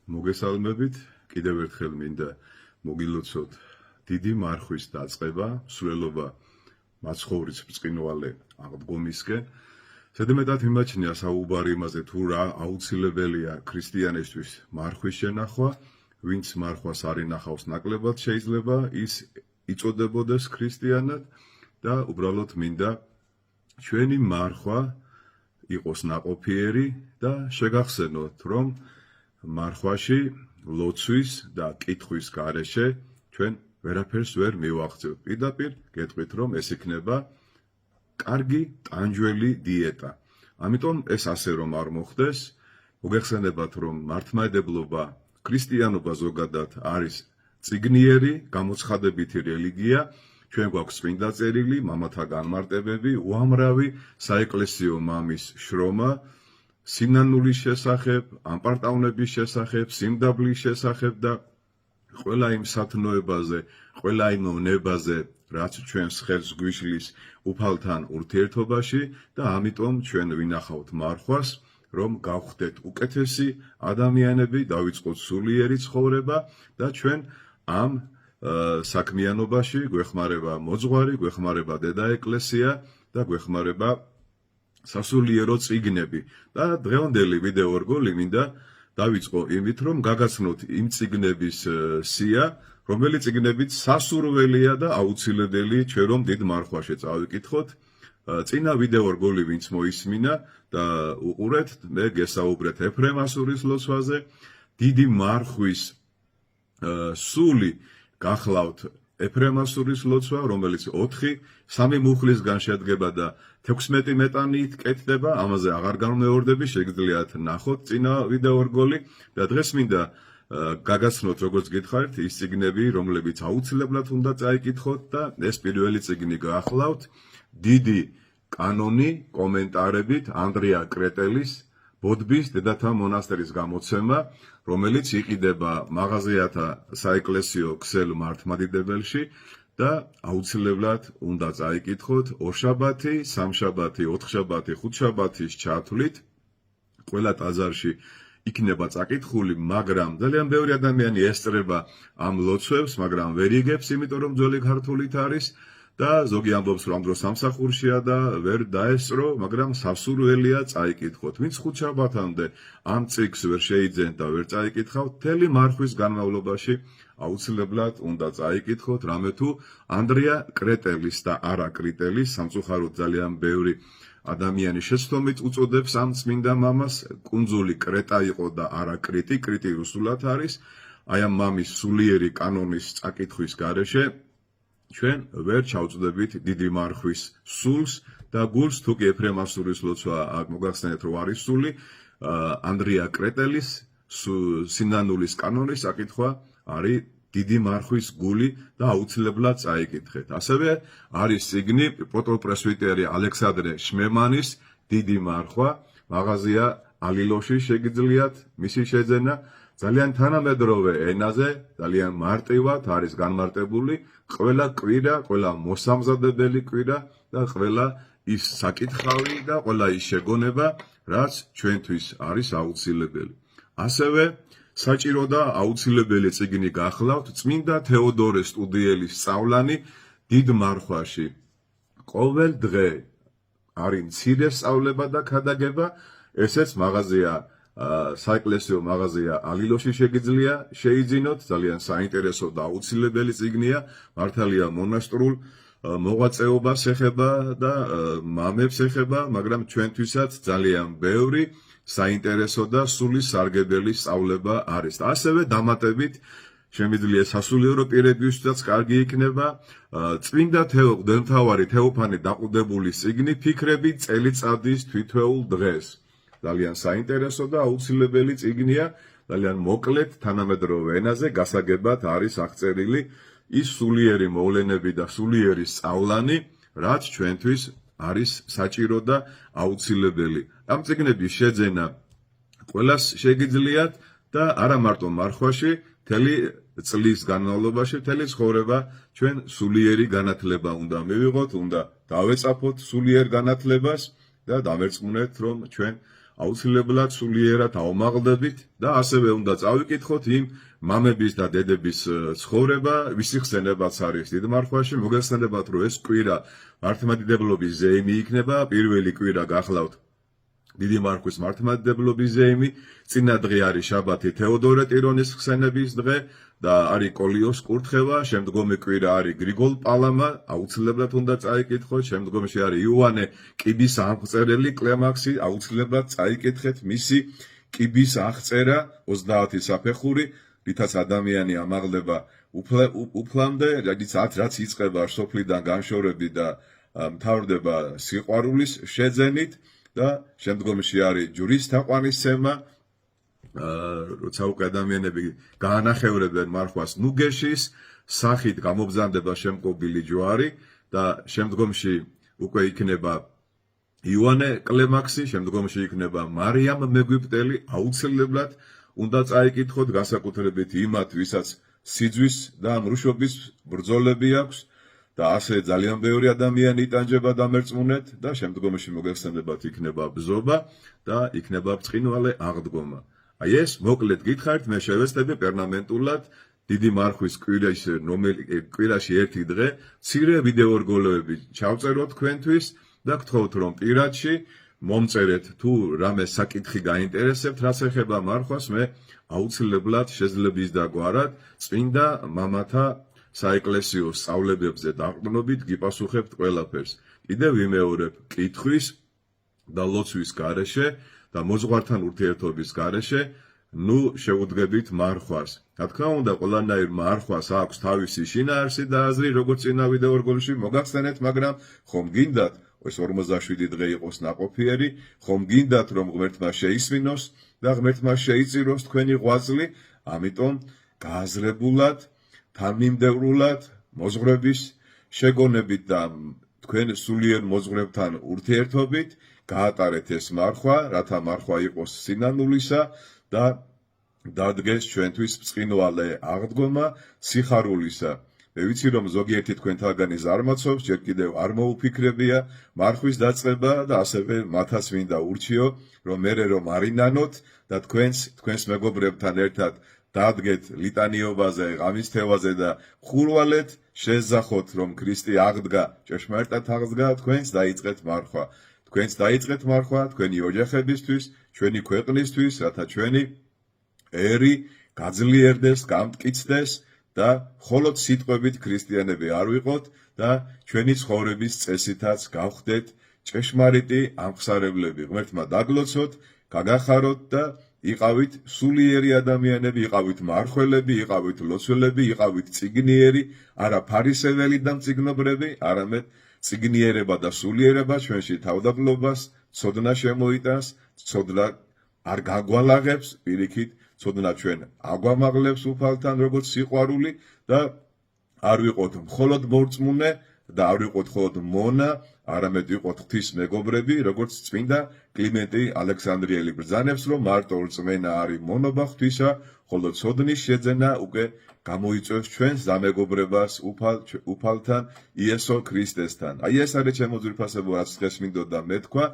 მოგესალმებით, კიდევ ერთხელ მინდა მოგილოცოთ დიდი მარხვის დაწყება, მსვლელობა მაცხოვრის ბრწყინვალე აღდგომისკენ. ზედმეტად მიმაჩნია საუბარი იმაზე, თუ რა აუცილებელია ქრისტიანისთვის მარხვის შენახვა, ვინც მარხვას არ ინახავს ნაკლებად შეიძლება ის იწოდებოდეს ქრისტიანად და უბრალოდ მინდა ჩვენი მარხვა იყოს ნაყოფიერი და შეგახსენოთ, რომ მარხვაში ლოცვის და კითხვის გარეშე ჩვენ ვერაფერს ვერ მივაღწევთ. პირდაპირ გეტყვით, რომ ეს იქნება კარგი ტანჯველი დიეტა. ამიტომ ეს ასე რომ არ მოხდეს, მოგეხსენებათ, რომ მართლმადიდებლობა, ქრისტიანობა ზოგადად არის წიგნიერი, გამოცხადებითი რელიგია. ჩვენ გვაქვს წმინდა წერილი, მამათა განმარტებები, უამრავი საეკლესიო მამის შრომა სინანულის შესახებ, ამპარტავნების შესახებ, სიმდაბლის შესახებ და ყველა იმ სათნოებაზე, ყველა იმ ნებაზე, რაც ჩვენს ხელს გვიშლის უფალთან ურთიერთობაში და ამიტომ ჩვენ ვინახავთ მარხვას, რომ გავხდეთ უკეთესი ადამიანები, დავიწყოთ სულიერი ცხოვრება და ჩვენ ამ საქმიანობაში გვეხმარება მოძღვარი, გვეხმარება დედა ეკლესია და გვეხმარება სასულიერო წიგნები. და დღევანდელი ვიდეო რგოლი მინდა დავიწყო იმით, რომ გაგაცნოთ იმ წიგნების სია, რომელი წიგნებით სასურველია და აუცილებელი ჩვენ რომ დიდ მარხვაში წავიკითხოთ. წინა ვიდეო რგოლი ვინც მოისმინა და უყურეთ, მე გესაუბრეთ ეფრემასურის ლოცვაზე, დიდი მარხვის სული გახლავთ ეფრემასურის ლოცვა, რომელიც 3 მუხლისგან შედგება და 16 მეტანით კეთდება, ამაზე აღარ განმეორდები, შეგიძლიათ ნახოთ წინა ვიდეო რგოლი და დღეს მინდა გაგაცნოთ, როგორც გითხარით, ის წიგნები, რომლებიც აუცილებლად უნდა წაიკითხოთ და ეს პირველი წიგნი გახლავთ დიდი კანონი კომენტარებით ანდრია კრეტელის ბოდბის დედათა მონასტერის გამოცემა, რომელიც იყიდება მაღაზიათა საეკლესიო ქსელ მართლმადიდებელში და აუცილებლად უნდა წაიკითხოთ ორშაბათი, სამშაბათი, ოთხშაბათი, ხუთშაბათის ჩათვლით. ყველა ტაძარში იქნება წაკითხული, მაგრამ ძალიან ბევრი ადამიანი ესწრება ამ ლოცვებს, მაგრამ ვერ იგებს, იმიტომ რომ ძველი ქართულით არის და ზოგი ამბობს, რომ ამ დროს სამსახურშია და ვერ დაესწრო, მაგრამ სასურველია წაიკითხოთ. ვინც ხუთშაბათამდე ამ წიგნს ვერ შეიძენთ და ვერ წაიკითხავთ, მთელი მარხვის განმავლობაში აუცილებლად უნდა წაიკითხოთ, რამე თუ ანდრია კრეტელის და არა კრიტელის, სამწუხაროდ ძალიან ბევრი ადამიანი შეცდომით უწოდებს ამ წმინდა მამას, კუნძული კრეტა იყო და არა კრიტი, კრიტი რუსულად არის. აი ამ მამის სულიერი კანონის წაკითხვის გარეშე ჩვენ ვერ ჩავწდებით დიდი მარხვის სულს და გულს, თუ კი ეფრემასურის ლოცვა მოგახსენეთ, რომ არის სული, ანდრია კრეტელის სინანულის კანონის წაკითხვა არის დიდი მარხვის გული და აუცილებლად წაიკითხეთ. ასევე არის წიგნი პროტოპრესვიტერი ალექსანდრე შმემანის დიდი მარხვა, მაღაზია ალილოში შეგიძლიათ მისი შეძენა. ძალიან თანამედროვე ენაზე, ძალიან მარტივად არის განმარტებული ყველა კვირა, ყველა მოსამზადებელი კვირა და ყველა ის საკითხავი და ყველა ის შეგონება, რაც ჩვენთვის არის აუცილებელი. ასევე საჭირო და აუცილებელი წიგნი გახლავთ წმინდა თეოდორე სტუდიელის სწავლანი დიდ მარხვაში. ყოველ დღე არის მცირე სწავლება და ქადაგება, ესეც მაღაზია საეკლესიო მაღაზია ალილოში შეგიძლია შეიძინოთ, ძალიან საინტერესო და აუცილებელი წიგნია, მართალია მონასტრულ მოღვაწეობას ეხება და მამებს ეხება, მაგრამ ჩვენთვისაც ძალიან ბევრი საინტერესო და სულის სარგებელი სწავლება არის. ასევე დამატებით შემიძლია სასულიერო პირებისთვისაც კარგი იქნება წმინდა მღვდელმთავარი თეოფანე დაყუდებულის წიგნი ფიქრები წელიწადის თითოეულ დღეს. ძალიან საინტერესო და აუცილებელი წიგნია, ძალიან მოკლედ თანამედროვე ენაზე გასაგებად არის აღწერილი ის სულიერი მოვლენები და სულიერი სწავლანი, რაც ჩვენთვის არის საჭირო და აუცილებელი. ამ წიგნების შეძენა ყველას შეგიძლიათ და არა მარტო მარხვაში, მთელი წლის განმავლობაში, მთელი ცხოვრება ჩვენ სულიერი განათლება უნდა მივიღოთ, უნდა დავეწაფოთ სულიერ განათლებას და დამერწმუნეთ, რომ ჩვენ აუცილებლად სულიერად აუმაღლდებით და ასევე უნდა წავიკითხოთ იმ მამების და დედების ცხოვრება, ვისი ხსენებაც არის დიდ მარხვაში. მოგეხსენებათ, რომ ეს კვირა მართლმადიდებლობის ზეიმი იქნება, პირველი კვირა გახლავთ დიდი მარხვის მართლმადიდებლობის ზეიმი, წინა დღე არის შაბათი თეოდორე ტირონის ხსენების დღე და არის კოლიოს კურთხევა, შემდგომი კვირა არის გრიგოლ პალამა, აუცილებლად უნდა წაიკითხოთ, შემდგომში არის იოანე კიბის აღწერელი კლემაქსი, აუცილებლად წაიკითხეთ მისი კიბის აღწერა 30 საფეხური, რითაც ადამიანი ამაღლდება უფლამდე, რაც იწყება სოფლიდან განშორებით და მთავრდება სიყვარულის შეძენით და შემდგომში არის ჯვრის თაყვანისცემა, როცა უკვე ადამიანები გაანახევრებენ მარხვას ნუგეშის სახით გამობრძანდება შემკობილი ჯვარი და შემდგომში უკვე იქნება იოანე კლემაქსი, შემდგომში იქნება მარიამ მეგვიპტელი, აუცილებლად უნდა წაიკითხოთ განსაკუთრებით იმათ, ვისაც სიძვის და მრუშობის ბრძოლები აქვს და ასე ძალიან ბევრი ადამიანი იტანჯება დამერწმუნეთ და შემდგომში მოგეხსენებათ იქნება ბზობა და იქნება ბრწყინვალე აღდგომა. აი ეს მოკლედ გითხარით, მე შევეცდები პერმანენტულად დიდი მარხვის კვირაში ერთი დღე მცირე ვიდეორგოლოები ჩავწეროთ თქვენთვის და გთხოვთ, რომ პირადში მომწერეთ თუ რამე საკითხი გაინტერესებთ, რაც ეხება მარხვას, მე აუცილებლად შეძლების დაგვარად წმინდა მამათა საეკლესიო სწავლებებზე დაყრდნობით გიპასუხებთ ყველაფერს. კიდევ ვიმეორებ, კითხვის და ლოცვის გარეშე და მოძღვართან ურთიერთობის გარეშე, შევუდგებით მარხვას. რა თქმა უნდა, ყველანაირ მარხვას აქვს თავისი შინაარსი და აზრი, როგორც წინა ვიდეორგოლში მოგახსენეთ, მაგრამ ხომ გინდათ ეს 47 დღე იყოს ნაყოფიერი, ხომ გინდათ რომ ღმერთმა შეისმინოს და ღმერთმა შეიწიროს თქვენი ღვაწლი, ამიტომ გააზრებულად, თანმიმდევრულად, მოზღვრების შეგონებით და თქვენ სულიერ მოზღვრებთან ურთიერთობით გაატარეთ ეს მარხვა, რათა მარხვა იყოს სინანულისა და დადგეს ჩვენთვის ბრწყინვალე აღდგომა სიხარულისა. მე ვიცი, რომ ზოგიერთი თქვენთაგანი ზარმაცობს, ჯერ კიდევ არ მოუფიქრებია მარხვის დაწყება და ასევე მათაც მინდა ურჩიო, რომ მერე რომ არინანოთ და თქვენს მეგობრებთან ერთად დადგეთ ლიტანიობაზე, ღამისთევაზე და ხურვალეთ, შეზახოთ, რომ ქრისტე აღდგა, ჭეშმარიტად აღდგა, თქვენს დაიწყეთ მარხვა. თქვენს დაიწყეთ მარხვა, თქვენი ოჯახებისთვის, ჩვენი ქვეყნისთვის, რათა ჩვენი ერი გაძლიერდეს, გამტკიცდეს და მხოლოდ სიტყვებით ქრისტიანები არ ვიყოთ და ჩვენი ცხოვრების წესითაც გავხდეთ ჭეშმარიტი ამხსარებლები. ღმერთმა დაგლოცოთ, გაგახაროთ და იყავით სულიერი ადამიანები, იყავით მარხველები, იყავით ლოცველები, იყავით წიგნიერი, არა ფარისეველი და მწიგნობრები, არამედ წიგნიერება და სულიერება ჩვენში თავდაბლობას, ცოდნა შემოიტანს, ცოდნა არ გაგვალაღებს, პირიქით, ცოდნა ჩვენ აგვამაღლებს უფალთან, როგორც სიყვარული და არ ვიყოთ მხოლოდ მორწმუნე და არ ვიყოთ მხოლოდ მონა, არამედ ვიყოთ ღვთის მეგობრები, როგორც წმინდა კლიმენტი ალექსანდრიელი ბრძანებს, რომ მარტო რწმენა არის მონობა ღვთისა, ხოლო ცოდნის შეძენა უკვე გამოიწვევს ჩვენს დამეგობრებას უფალთან, იესო ქრისტესთან. აი ეს არის ჩემო ძვირფასებო, რაც დღეს მინდოდა მეთქვა,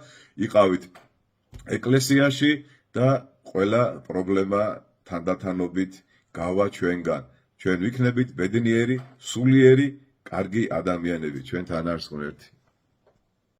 იყავით ეკლესიაში და ყველა პრობლემა თანდათანობით გავა ჩვენგან. ჩვენ ვიქნებით ბედნიერი, სულიერი, კარგი ადამიანები, ჩვენთან არის ღმერთი.